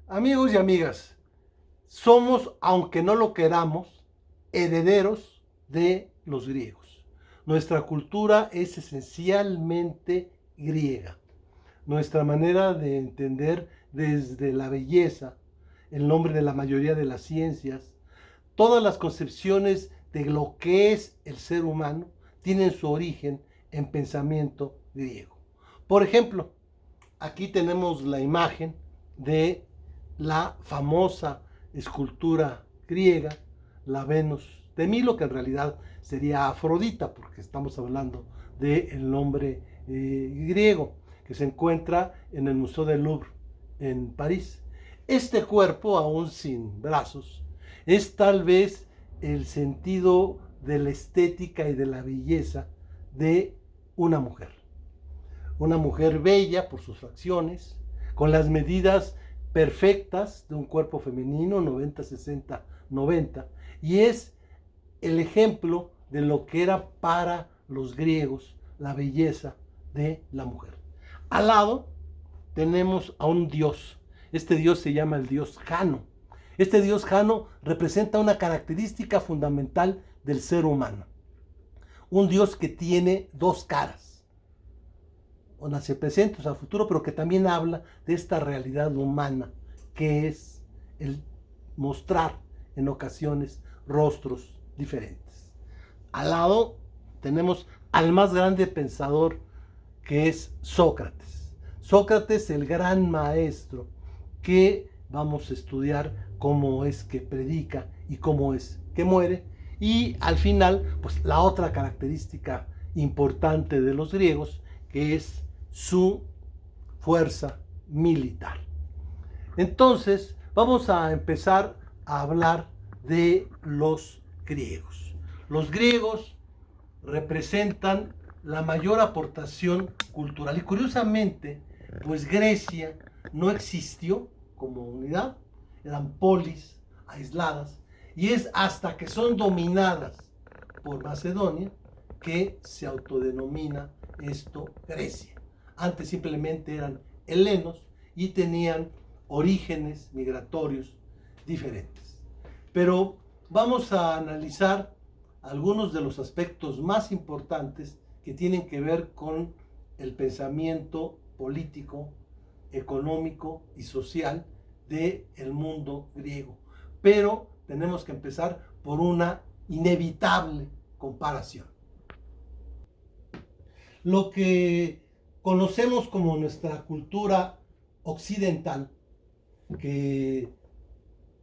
Amigos y amigas, somos, aunque no lo queramos, herederos de los griegos. Nuestra cultura es esencialmente griega. Nuestra manera de entender desde la belleza, el nombre de la mayoría de las ciencias, todas las concepciones de lo que es el ser humano tienen su origen en pensamiento griego. Por ejemplo, aquí tenemos la imagen de la famosa escultura griega, la Venus de Milo, que en realidad sería Afrodita, porque estamos hablando del nombre griego, que se encuentra en el Museo del Louvre en París. Este cuerpo, aún sin brazos, es tal vez el sentido de la estética y de la belleza de una mujer. Una mujer bella por sus facciones, con las medidas perfectas de un cuerpo femenino, 90, 60, 90, y es el ejemplo de lo que era para los griegos la belleza de la mujer. Al lado tenemos a un dios. Este dios se llama el dios Jano. Este dios Jano representa una característica fundamental del ser humano. Un dios que tiene dos caras. Una hacia presente, o sea, futuro, pero que también habla de esta realidad humana, que es el mostrar en ocasiones rostros diferentes. Al lado tenemos al más grande pensador, que es Sócrates. Sócrates, el gran maestro, que vamos a estudiar cómo es que predica y cómo es que muere. Y al final, pues la otra característica importante de los griegos, que es su fuerza militar. Entonces, vamos a empezar a hablar de los griegos. Los griegos representan la mayor aportación cultural. Y curiosamente, pues Grecia no existió como unidad, eran polis aisladas, y es hasta que son dominadas por Macedonia que se autodenomina esto Grecia. Antes simplemente eran helenos y tenían orígenes migratorios diferentes. Pero vamos a analizar algunos de los aspectos más importantes que tienen que ver con el pensamiento político, económico y social del mundo griego. Pero tenemos que empezar por una inevitable comparación. Lo que conocemos como nuestra cultura occidental, que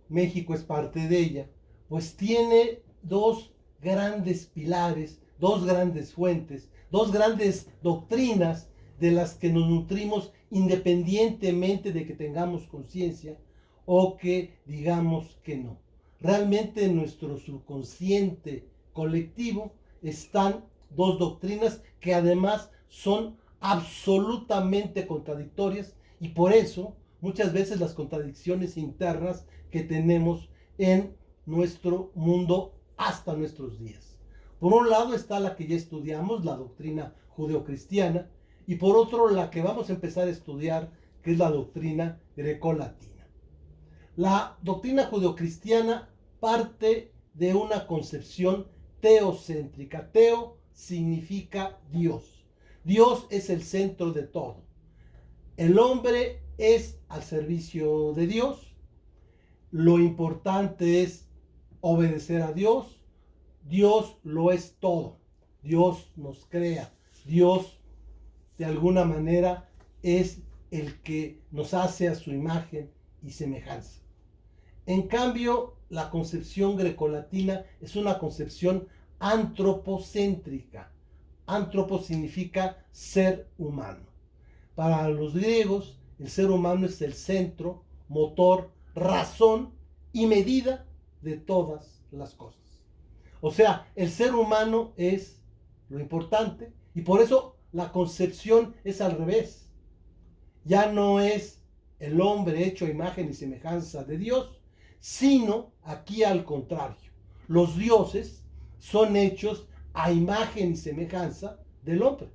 México es parte de ella, pues tiene dos grandes pilares, dos grandes fuentes, dos grandes doctrinas de las que nos nutrimos independientemente de que tengamos conciencia o que digamos que no. Realmente en nuestro subconsciente colectivo están dos doctrinas que además son absolutamente contradictorias, y por eso muchas veces las contradicciones internas que tenemos en nuestro mundo hasta nuestros días. Por un lado está la que ya estudiamos, la doctrina judeocristiana, y por otro la que vamos a empezar a estudiar, que es la doctrina grecolatina. La doctrina judeocristiana parte de una concepción teocéntrica. Teo significa Dios. Dios es el centro de todo. El hombre es al servicio de Dios. Lo importante es obedecer a Dios. Dios lo es todo. Dios nos crea. Dios, de alguna manera, es el que nos hace a su imagen y semejanza. En cambio, la concepción grecolatina es una concepción antropocéntrica. Antropo significa ser humano. Para los griegos, el ser humano es el centro, motor, razón y medida de todas las cosas. O sea, el ser humano es lo importante, y por eso la concepción es al revés. Ya no es el hombre hecho a imagen y semejanza de Dios, sino aquí al contrario. Los dioses son hechos a imagen y semejanza del hombre.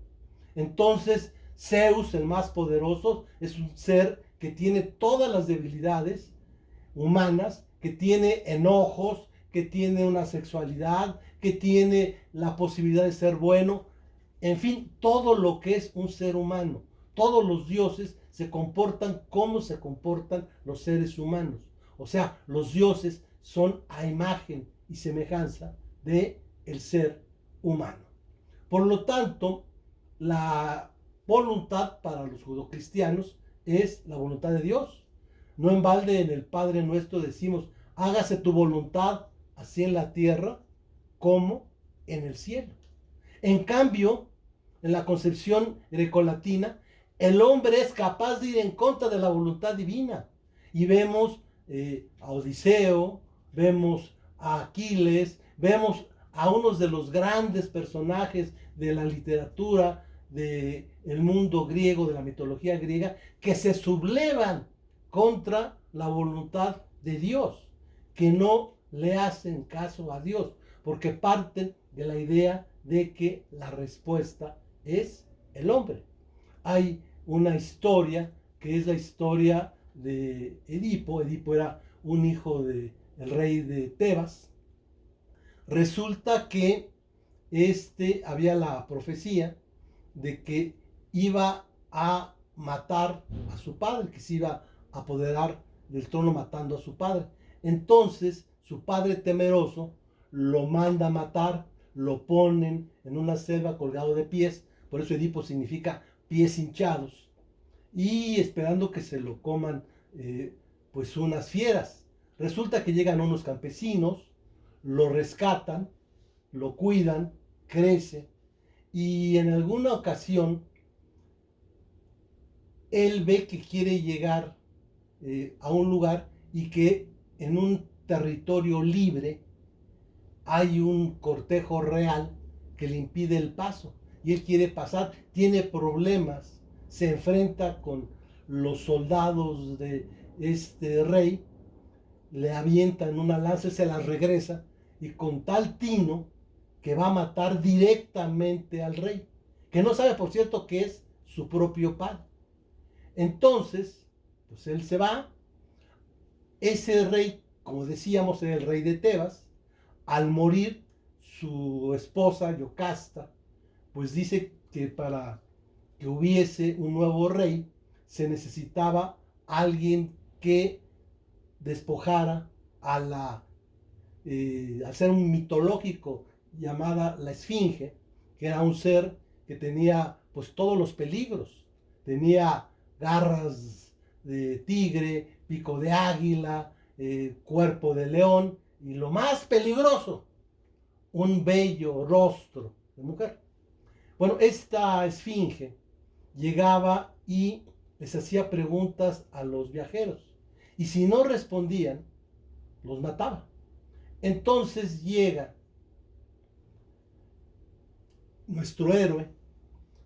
Entonces, Zeus, el más poderoso, es un ser que que tiene todas las debilidades humanas, que tiene enojos, que tiene una sexualidad, que tiene la posibilidad de ser bueno, en fin, todo lo que es un ser humano. Todos los dioses se comportan como se comportan los seres humanos. O sea, los dioses son a imagen y semejanza de el ser humano. Por lo tanto, la voluntad para los judeocristianos es la voluntad de Dios. No en balde en el Padre Nuestro decimos, hágase tu voluntad así en la tierra como en el cielo. En cambio, en la concepción grecolatina, el hombre es capaz de ir en contra de la voluntad divina. Y vemos a Odiseo, vemos a Aquiles, vemos a unos de los grandes personajes de la literatura del mundo griego, de la mitología griega, que se sublevan contra la voluntad de Dios, que no le hacen caso a Dios, porque parten de la idea de que la respuesta es el hombre. Hay una historia que es la historia de Edipo. Edipo era un hijo del rey de Tebas. Resulta que había la profecía de que iba a matar a su padre, que se iba a apoderar del trono matando a su padre. Entonces su padre temeroso lo manda a matar, lo ponen en una selva colgado de pies, por eso Edipo significa pies hinchados, y esperando que se lo coman pues unas fieras. Resulta que llegan unos campesinos, lo rescatan, lo cuidan, crece, y en alguna ocasión él ve que quiere llegar a un lugar y que en un territorio libre hay un cortejo real que le impide el paso y él quiere pasar, tiene problemas, se enfrenta con los soldados de este rey, le avientan una lanza, se la regresa y con tal tino que va a matar directamente al rey, que no sabe, por cierto, que es su propio padre. Entonces, pues él se va. Ese rey, como decíamos, era el rey de Tebas. Al morir su esposa, Yocasta, pues dice que para que hubiese un nuevo rey, se necesitaba alguien que despojara al ser un mitológico llamada la Esfinge, que era un ser que tenía pues todos los peligros. Tenía garras de tigre, pico de águila, cuerpo de león y lo más peligroso, un bello rostro de mujer. Bueno, esta Esfinge llegaba y les hacía preguntas a los viajeros y si no respondían, los mataba. Entonces llega nuestro héroe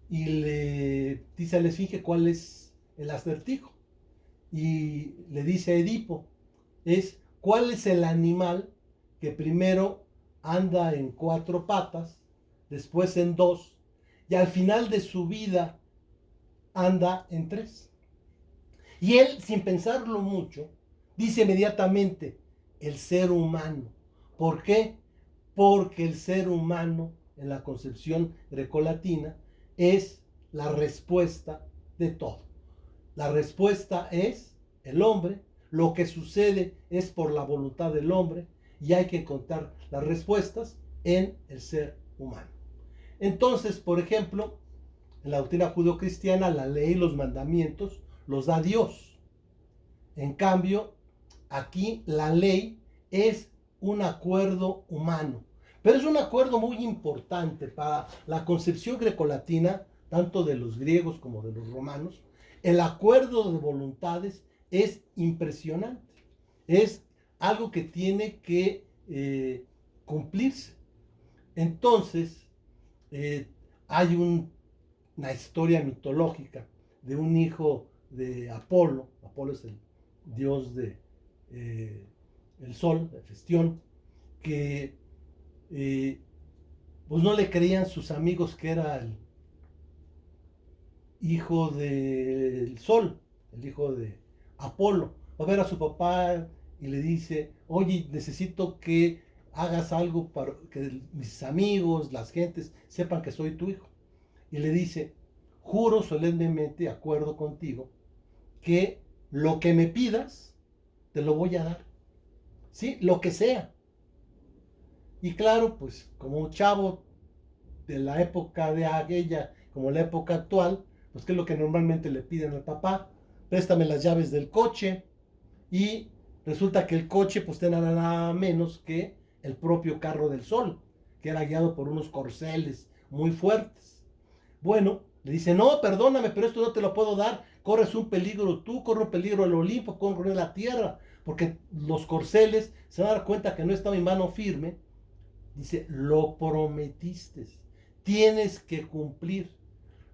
y le dice a la Esfinge cuál es el acertijo. Y le dice a Edipo, cuál es el animal que primero anda en 4 patas, después en 2, y al final de su vida anda en 3. Y él, sin pensarlo mucho, dice inmediatamente, el ser humano. ¿Por qué? Porque el ser humano, en la concepción grecolatina, es la respuesta de todo. La respuesta es el hombre, lo que sucede es por la voluntad del hombre y hay que encontrar las respuestas en el ser humano. Entonces, por ejemplo, en la doctrina judeocristiana, la ley y los mandamientos los da Dios. En cambio, aquí la ley es un acuerdo humano, pero es un acuerdo muy importante para la concepción grecolatina, tanto de los griegos como de los romanos. El acuerdo de voluntades es impresionante, es algo que tiene que cumplirse. Entonces, hay una historia mitológica de un hijo de Apolo. Apolo es el dios de el sol, de Hefestión, que pues no le creían sus amigos que era el hijo del sol, el hijo de Apolo va a ver a su papá y le dice, oye, necesito que hagas algo para que mis amigos, las gentes, sepan que soy tu hijo. Y le dice, juro solemnemente, acuerdo contigo, que lo que me pidas, te lo voy a dar. ¿Sí? Lo que sea. Y claro, pues como un chavo de la época de aquella, como la época actual, pues que es lo que normalmente le piden al papá, préstame las llaves del coche, y resulta que el coche pues tenía nada menos que el propio carro del sol, que era guiado por unos corceles muy fuertes. Bueno, le dice, no, perdóname, pero esto no te lo puedo dar, corres un peligro tú, corre un peligro el Olimpo, corre la tierra, porque los corceles se van a dar cuenta que no está mi mano firme. Dice, lo prometiste, tienes que cumplir,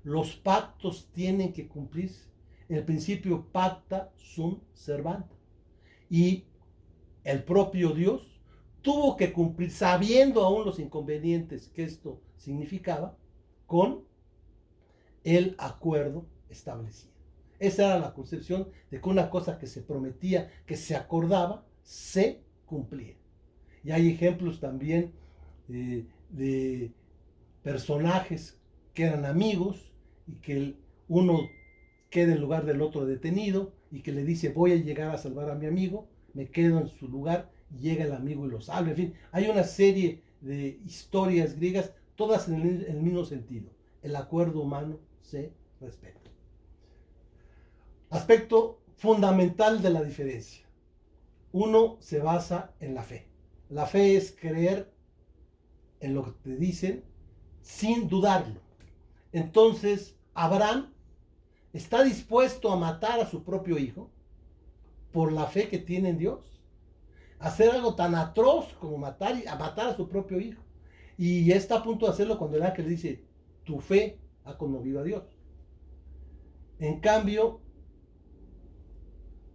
los pactos tienen que cumplirse. El principio pacta sunt servanda. Y el propio Dios tuvo que cumplir, sabiendo aún los inconvenientes que esto significaba, con el acuerdo establecido. Esa era la concepción de que una cosa que se prometía, que se acordaba, se cumplía. Y hay ejemplos también de personajes que eran amigos y que uno queda en lugar del otro detenido y que le dice, voy a llegar a salvar a mi amigo, me quedo en su lugar, y llega el amigo y lo salva. En fin, hay una serie de historias griegas, todas en el mismo sentido. El acuerdo humano se respeta. Aspecto fundamental de la diferencia. Uno se basa en la fe. La fe es creer en lo que te dicen sin dudarlo. Entonces, Abraham está dispuesto a matar a su propio hijo por la fe que tiene en Dios. Hacer algo tan atroz como matar a su propio hijo. Y está a punto de hacerlo cuando el ángel dice, tu fe ha conmovido a Dios. En cambio,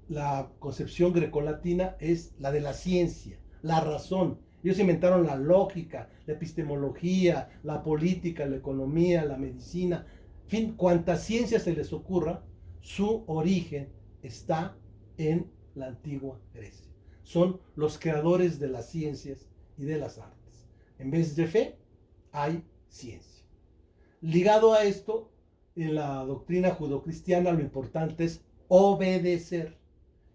la concepción grecolatina es la de la ciencia, la razón. Ellos inventaron la lógica, la epistemología, la política, la economía, la medicina. En fin, cuanta ciencia se les ocurra, su origen está en la antigua Grecia. Son los creadores de las ciencias y de las artes. En vez de fe, hay ciencia. Ligado a esto, en la doctrina judocristiana lo importante es obedecer.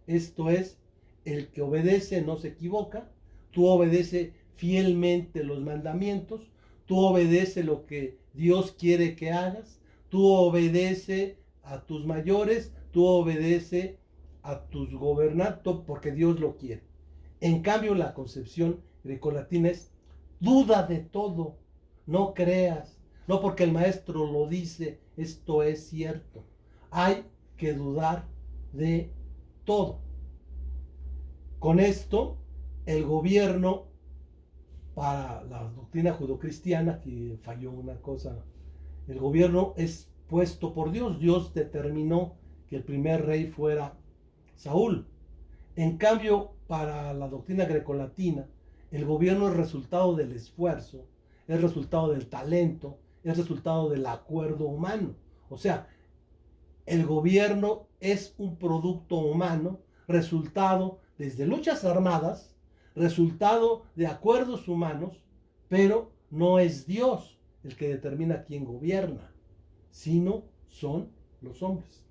Esto es, el que obedece no se equivoca, tú obedece fielmente los mandamientos, tú obedece lo que Dios quiere que hagas, tú obedece a tus mayores, tú obedece a tus gobernantes porque Dios lo quiere. En cambio, la concepción grecolatina es duda de todo, no creas, no porque el maestro lo dice, esto es cierto. Hay que dudar de todo. Con esto, el gobierno, para la doctrina judocristiana, que falló una cosa, el gobierno es puesto por Dios. Dios determinó que el primer rey fuera Saúl. En cambio, para la doctrina grecolatina, el gobierno es resultado del esfuerzo, es resultado del talento, es resultado del acuerdo humano. O sea, el gobierno es un producto humano, resultado desde luchas armadas, resultado de acuerdos humanos, pero no es Dios el que determina quién gobierna, sino son los hombres.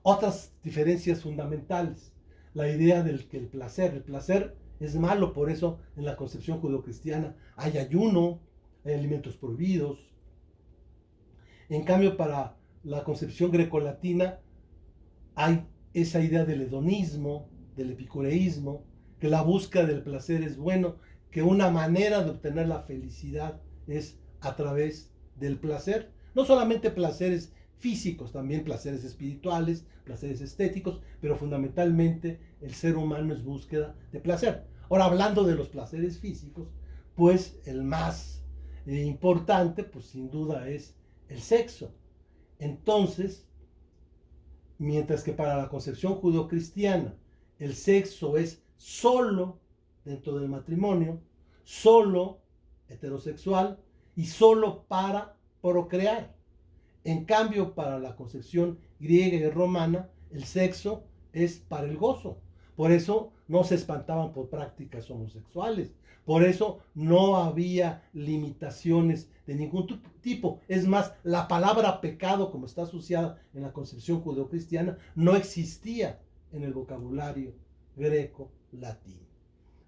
Otras diferencias fundamentales, la idea del que el placer es malo, por eso en la concepción judeocristiana hay ayuno, hay alimentos prohibidos. En cambio, para la concepción grecolatina hay esa idea del hedonismo, del epicureísmo, que la búsqueda del placer es bueno, que una manera de obtener la felicidad es a través del placer. No solamente placeres físicos, también placeres espirituales, placeres estéticos, pero fundamentalmente el ser humano es búsqueda de placer. Ahora, hablando de los placeres físicos, pues el más importante, pues sin duda es el sexo. Entonces, mientras que para la concepción judeocristiana el sexo es solo dentro del matrimonio, solo heterosexual y solo para procrear. En cambio, para la concepción griega y romana, el sexo es para el gozo. Por eso no se espantaban por prácticas homosexuales. Por eso no había limitaciones de ningún tipo. Es más, la palabra pecado, como está asociada en la concepción judeocristiana, no existía en el vocabulario greco-latino.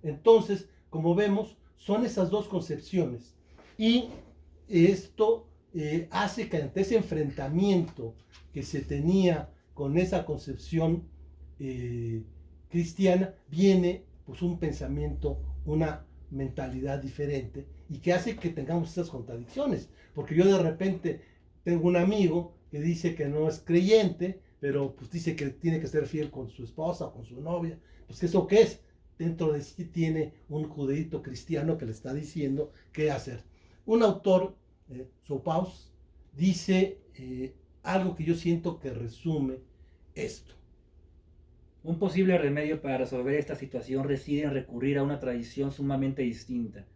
Entonces, como vemos, son esas dos concepciones. Y esto hace que ante ese enfrentamiento que se tenía con esa concepción cristiana, viene pues un pensamiento, una mentalidad diferente, y que hace que tengamos esas contradicciones. Porque yo de repente tengo un amigo que dice que no es creyente, pero pues dice que tiene que ser fiel con su esposa o con su novia. Pues ¿eso qué es? Dentro de sí tiene un judeíto cristiano que le está diciendo qué hacer. Un autor, Sopaus, dice algo que yo siento que resume esto. Un posible remedio para resolver esta situación reside en recurrir a una tradición sumamente distinta,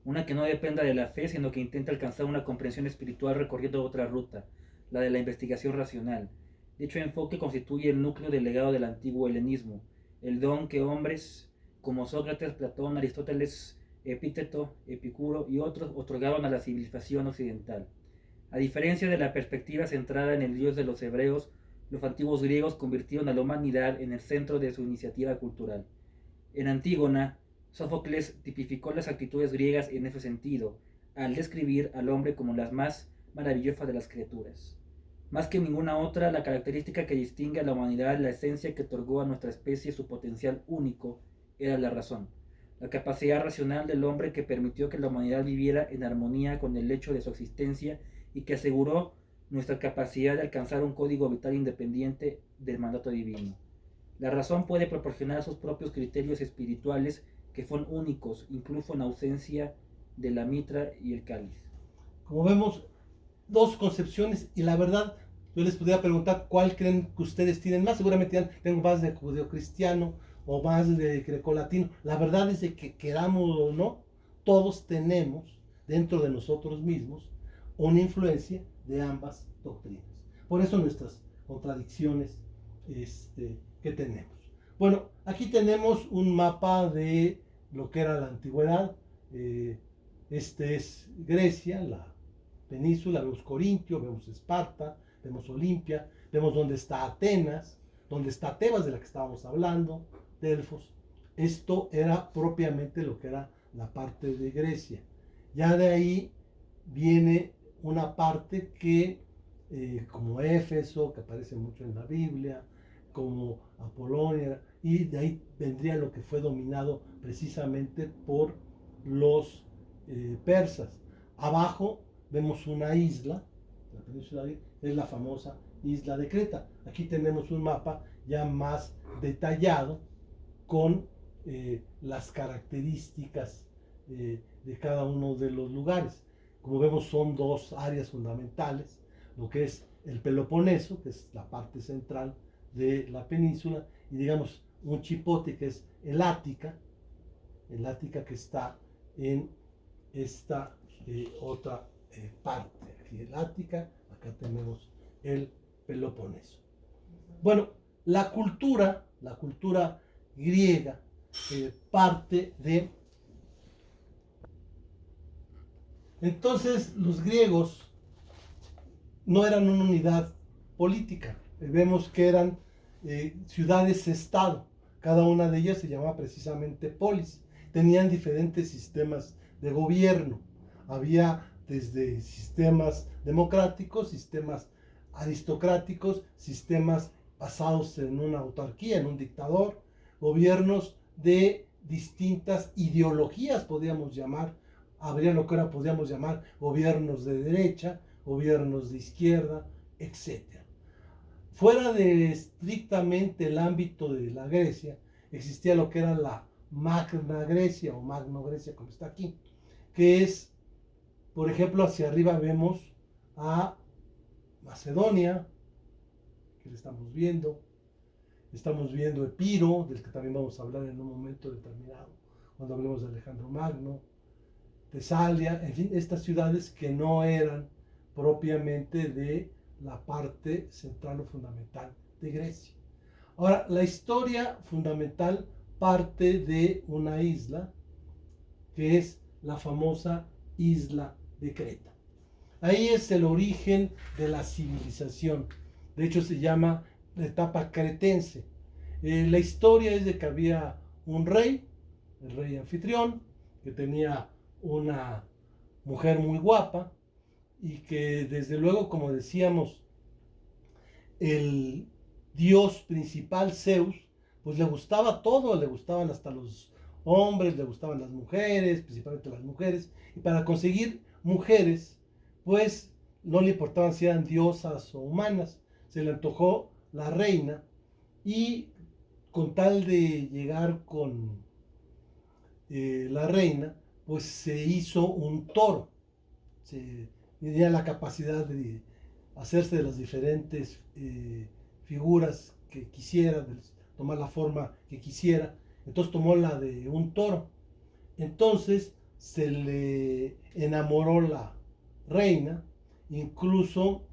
una que no dependa de la fe, sino que intenta alcanzar una comprensión espiritual recorriendo otra ruta, la de la investigación racional. Dicho enfoque constituye el núcleo del legado del antiguo helenismo, el don que hombres como Sócrates, Platón, Aristóteles, Epíteto, Epicuro y otros otorgaban a la civilización occidental. A diferencia de la perspectiva centrada en el dios de los hebreos, los antiguos griegos convirtieron a la humanidad en el centro de su iniciativa cultural. En Antígona, Sófocles tipificó las actitudes griegas en ese sentido, al describir al hombre como las más maravillosas de las criaturas. Más que ninguna otra, la característica que distingue a la humanidad, la esencia que otorgó a nuestra especie su potencial único, era la razón, la capacidad racional del hombre que permitió que la humanidad viviera en armonía con el hecho de su existencia y que aseguró nuestra capacidad de alcanzar un código vital independiente del mandato divino. La razón puede proporcionar sus propios criterios espirituales que son únicos, incluso en ausencia de la mitra y el cáliz. Como vemos, dos concepciones, y la verdad, yo les podría preguntar cuál creen que ustedes tienen más. Seguramente dirán, tengo más de judeocristiano o más de grecolatino. La verdad es de que queramos o no, todos tenemos dentro de nosotros mismos una influencia de ambas doctrinas. Por eso nuestras contradicciones que tenemos. Bueno, aquí tenemos un mapa de lo que era la antigüedad. Este es Grecia, la península, vemos Corintio, vemos Esparta, vemos Olimpia, vemos dónde está Atenas, dónde está Tebas, de la que estábamos hablando, Delfos. Esto era propiamente lo que era la parte de Grecia. Ya de ahí viene una parte que, como Éfeso, que aparece mucho en la Biblia, como Apolonia, y de ahí vendría lo que fue dominado precisamente por los persas. Abajo vemos una isla, la península es la famosa isla de Creta. Aquí tenemos un mapa ya más detallado con las características de cada uno de los lugares. Como vemos, son dos áreas fundamentales, lo que es el Peloponeso, que es la parte central de la península, y digamos un chipote que es el Ática que está en esta otra parte. Aquí el Ática, acá tenemos el Peloponeso. Bueno, la cultura griega parte de... Entonces los griegos no eran una unidad política. Vemos que eran ciudades-estado. Cada una de ellas se llamaba precisamente polis. Tenían diferentes sistemas de gobierno. Había desde sistemas democráticos, sistemas aristocráticos, sistemas basados en una autarquía, en un dictador, gobiernos de distintas ideologías, podríamos llamar. Habría lo que ahora podríamos llamar gobiernos de derecha, gobiernos de izquierda, etc. Fuera de estrictamente el ámbito de la Grecia, existía lo que era la Magna Grecia o Magno Grecia, como está aquí, que es, por ejemplo, hacia arriba vemos a Macedonia, que le estamos viendo Epiro, del que también vamos a hablar en un momento determinado, cuando hablemos de Alejandro Magno, Tesalia, en fin, estas ciudades que no eran propiamente de la parte central o fundamental de Grecia. Ahora, la historia fundamental parte de una isla que es la famosa isla de Creta. Ahí es el origen de la civilización. De hecho, se llama la etapa cretense. La historia es de que había un rey, el rey anfitrión, que tenía una mujer muy guapa y que desde luego, como decíamos, el dios principal, Zeus, pues le gustaba todo, le gustaban hasta los hombres, le gustaban las mujeres, principalmente las mujeres, y para conseguir mujeres, pues no le importaban si eran diosas o humanas, se le antojó la reina y con tal de llegar con la reina, pues se hizo un toro, tenía la capacidad de hacerse de las diferentes figuras que quisiera, de tomar la forma que quisiera. Entonces tomó la de un toro. Entonces se le enamoró la reina, incluso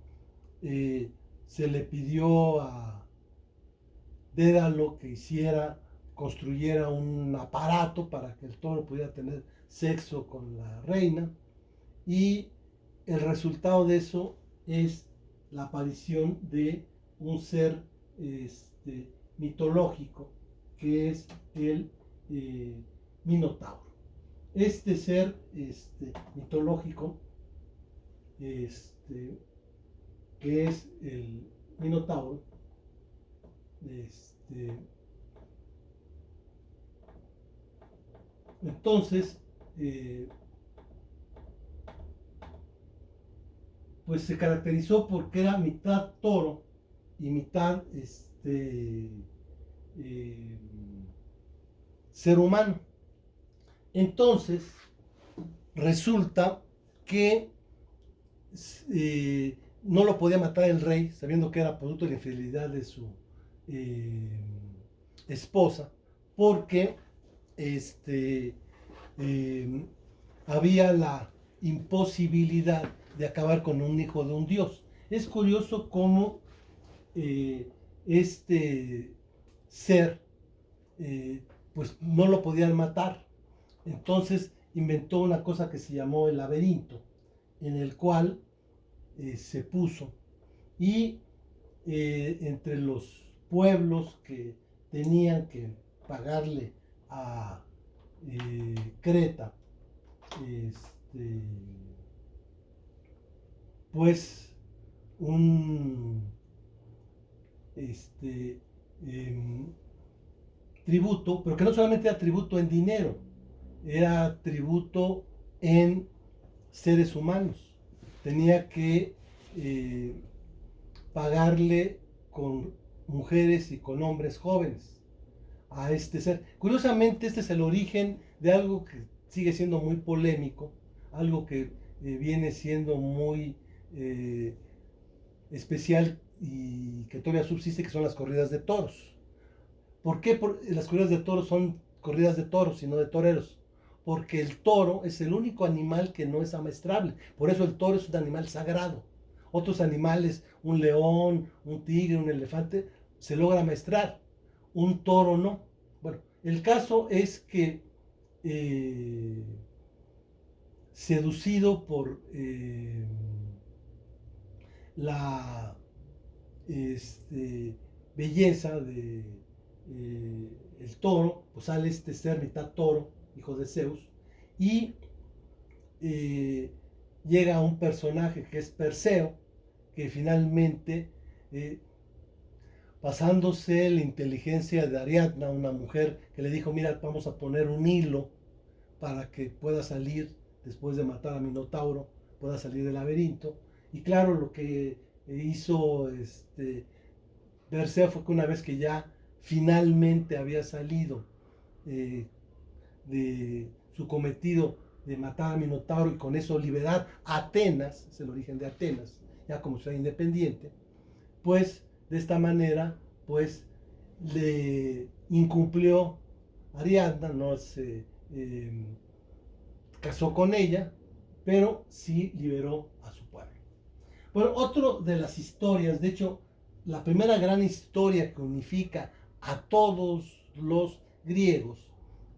se le pidió a Dédalo que construyera un aparato para que el toro pudiera tener sexo con la reina. Y el resultado de eso es la aparición de un ser mitológico que es el Minotauro. Este ser mitológico, que es el Minotauro, entonces pues se caracterizó porque era mitad toro y mitad ser humano. Entonces resulta que no lo podía matar el rey, sabiendo que era producto de la infidelidad de su esposa, porque había la imposibilidad de acabar con un hijo de un dios. Es curioso cómo este ser pues no lo podían matar. Entonces inventó una cosa que se llamó el laberinto, en el cual se puso y entre los pueblos que tenían que pagarle a Creta, pues un tributo, pero que no solamente era tributo en dinero, era tributo en seres humanos. Tenía que pagarle con mujeres y con hombres jóvenes a este ser. Curiosamente, este es el origen de algo que sigue siendo muy polémico, algo que viene siendo muy especial y que todavía subsiste, que son las corridas de toros. ¿Por qué las corridas de toros son corridas de toros y no de toreros? Porque el toro es el único animal que no es amaestrable. Por eso el toro es un animal sagrado. Otros animales, un león, un tigre, un elefante, se logra amaestrar. Un toro no. Bueno, el caso es que seducido por la belleza de el toro, pues sale este ser mitad toro, hijo de Zeus, y llega un personaje que es Perseo, que finalmente, pasándose la inteligencia de Ariadna, una mujer que le dijo, mira, vamos a poner un hilo para que pueda salir, después de matar a Minotauro, pueda salir del laberinto. Y claro, lo que hizo Perseo fue que una vez que ya finalmente había salido de su cometido de matar a Minotauro y con eso liberar a Atenas, es el origen de Atenas, ya como ciudad independiente, pues de esta manera pues le incumplió Ariadna, no se casó con ella, pero sí liberó a su pueblo. Bueno, otro de las historias, de hecho, la primera gran historia que unifica a todos los griegos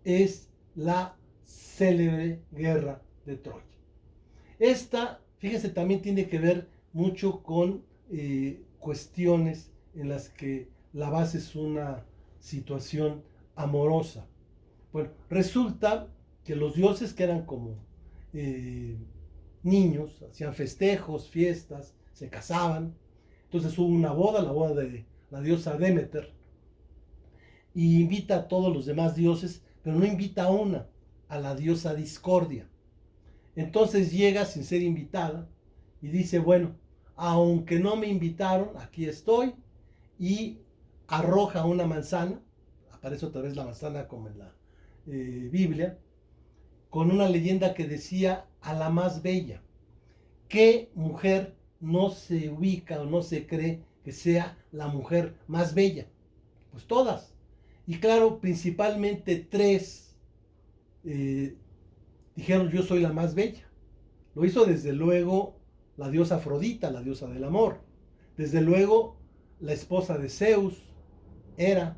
es la célebre guerra de Troya. Esta, fíjense, también tiene que ver mucho con cuestiones en las que la base es una situación amorosa. Bueno, resulta que los dioses, que eran como niños, hacían festejos, fiestas, se casaban. Entonces hubo una boda, la boda de la diosa Demeter, y invita a todos los demás dioses, pero no invita a la diosa Discordia. Entonces llega sin ser invitada y dice, bueno, aunque no me invitaron, aquí estoy, y arroja una manzana, aparece otra vez la manzana como en la Biblia, con una leyenda que decía a la más bella. ¿Qué mujer no se ubica o no se cree que sea la mujer más bella? Pues todas. Y claro, principalmente tres dijeron, yo soy la más bella. Lo hizo desde luego la diosa Afrodita, la diosa del amor. Desde luego la esposa de Zeus, Hera.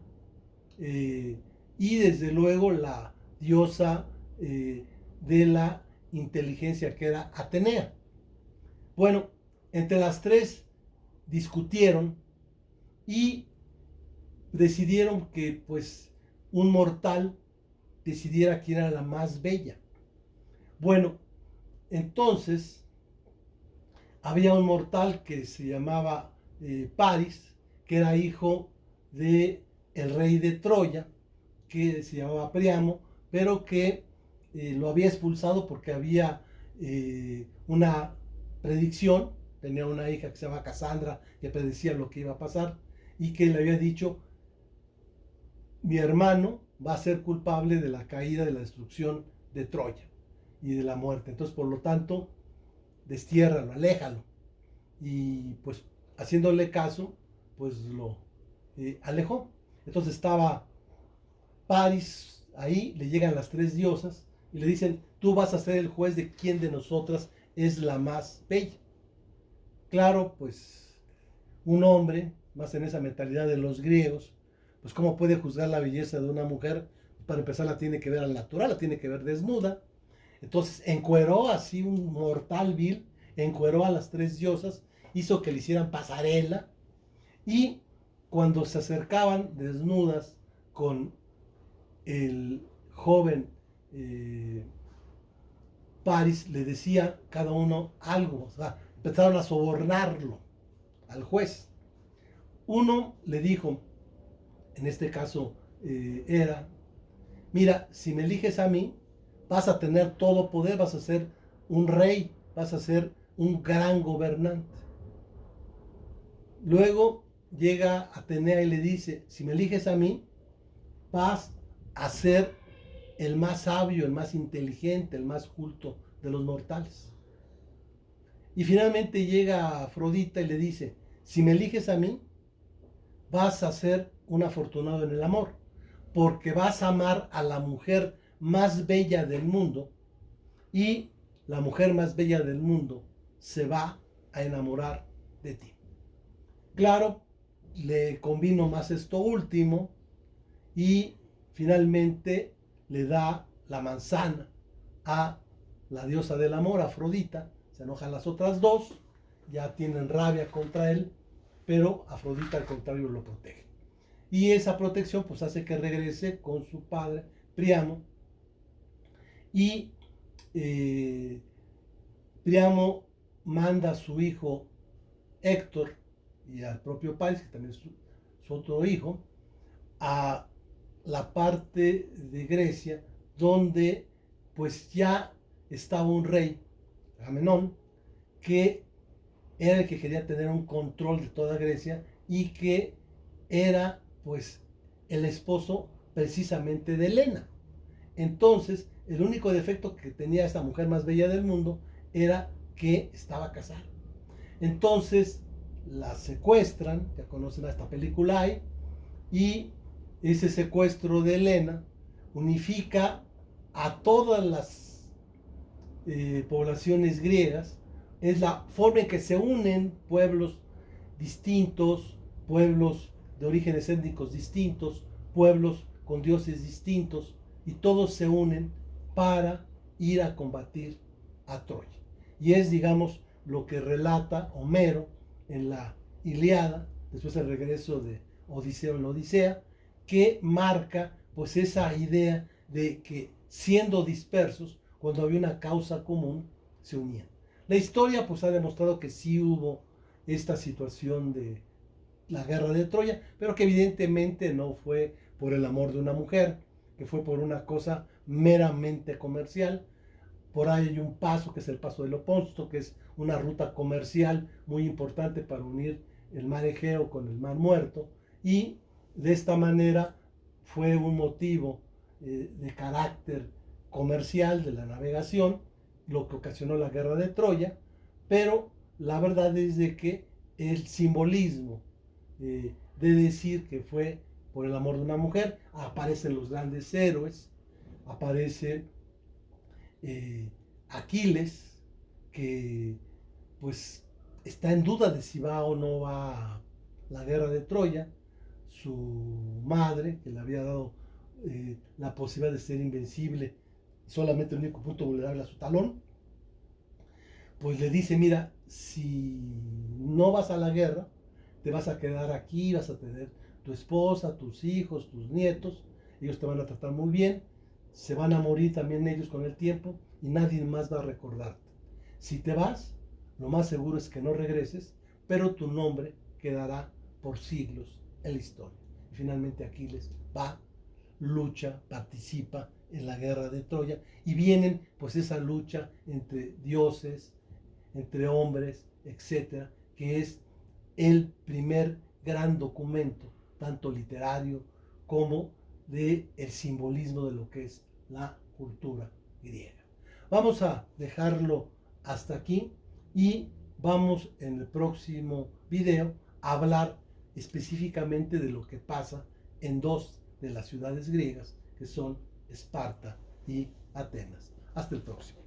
Y desde luego la diosa de la inteligencia, que era Atenea. Bueno, entre las tres discutieron y decidieron que pues un mortal decidiera quién era la más bella. Bueno, entonces había un mortal que se llamaba Paris, que era hijo de el rey de Troya, que se llamaba Priamo, pero que lo había expulsado porque había una predicción. Tenía una hija que se llama Casandra, que predecía lo que iba a pasar, y que le había dicho, mi hermano va a ser culpable de la caída, de la destrucción de Troya y de la muerte. Entonces, por lo tanto, destiérralo, aléjalo. Y pues haciéndole caso, pues lo alejó. Entonces estaba Paris ahí, le llegan las tres diosas y le dicen, tú vas a ser el juez de quién de nosotras es la más bella. Claro, pues un hombre, más en esa mentalidad de los griegos, pues cómo puede juzgar la belleza de una mujer. Para empezar, la tiene que ver al natural, la tiene que ver desnuda. Entonces encueró así, un mortal vil, encueró a las tres diosas, hizo que le hicieran pasarela, y cuando se acercaban desnudas con el joven Paris, le decía cada uno algo. O sea, empezaron a sobornarlo al juez. Uno le dijo, en este caso era, mira, si me eliges a mí, vas a tener todo poder, vas a ser un rey, vas a ser un gran gobernante. Luego llega Atenea y le dice, si me eliges a mí, vas a ser el más sabio, el más inteligente, el más culto de los mortales. Y finalmente llega Afrodita y le dice, si me eliges a mí, vas a ser un afortunado en el amor, porque vas a amar a la mujer más bella del mundo, y la mujer más bella del mundo se va a enamorar de ti. Claro, le convino más esto último, y finalmente le da la manzana a la diosa del amor, Afrodita. Se enojan las otras dos, ya tienen rabia contra él, pero Afrodita al contrario lo protege. Y esa protección pues hace que regrese con su padre Priamo, y Priamo manda a su hijo Héctor y al propio Paris, que también es su otro hijo, a la parte de Grecia donde pues ya estaba un rey, Agamenón, que era el que quería tener un control de toda Grecia, y que era pues el esposo precisamente de Helena. Entonces, el único defecto que tenía esta mujer más bella del mundo era que estaba casada. Entonces la secuestran, ya conocen a esta película, y ese secuestro de Helena unifica a todas las poblaciones griegas. Es la forma en que se unen pueblos distintos, pueblos de orígenes étnicos distintos, pueblos con dioses distintos, y todos se unen para ir a combatir a Troya. Y es, digamos, lo que relata Homero en la Ilíada, después del regreso de Odiseo en la Odisea, que marca pues esa idea de que siendo dispersos, cuando había una causa común, se unían. La historia pues ha demostrado que sí hubo esta situación de la guerra de Troya, pero que evidentemente no fue por el amor de una mujer, que fue por una cosa meramente comercial. Por ahí hay un paso que es el paso de Leopoldo, que es una ruta comercial muy importante para unir el mar Egeo con el mar Muerto, y de esta manera fue un motivo de carácter comercial de la navegación, lo que ocasionó la guerra de Troya, pero la verdad es de que el simbolismo de decir que fue por el amor de una mujer, aparecen los grandes héroes, aparece Aquiles, que pues está en duda de si va o no va a la guerra de Troya. Su madre, que le había dado la posibilidad de ser invencible, solamente el único punto vulnerable a su talón, pues le dice, mira, si no vas a la guerra, te vas a quedar aquí, vas a tener tu esposa, tus hijos, tus nietos, ellos te van a tratar muy bien, se van a morir también ellos con el tiempo y nadie más va a recordarte. Si te vas, lo más seguro es que no regreses, pero tu nombre quedará por siglos en la historia. Y finalmente Aquiles va, lucha, participa en la guerra de Troya, y vienen pues esa lucha entre dioses, entre hombres, etcétera, que es el primer gran documento, tanto literario como de el simbolismo de lo que es la cultura griega. Vamos a dejarlo hasta aquí y vamos en el próximo video a hablar específicamente de lo que pasa en dos de las ciudades griegas, que son Esparta y Atenas. Hasta el próximo.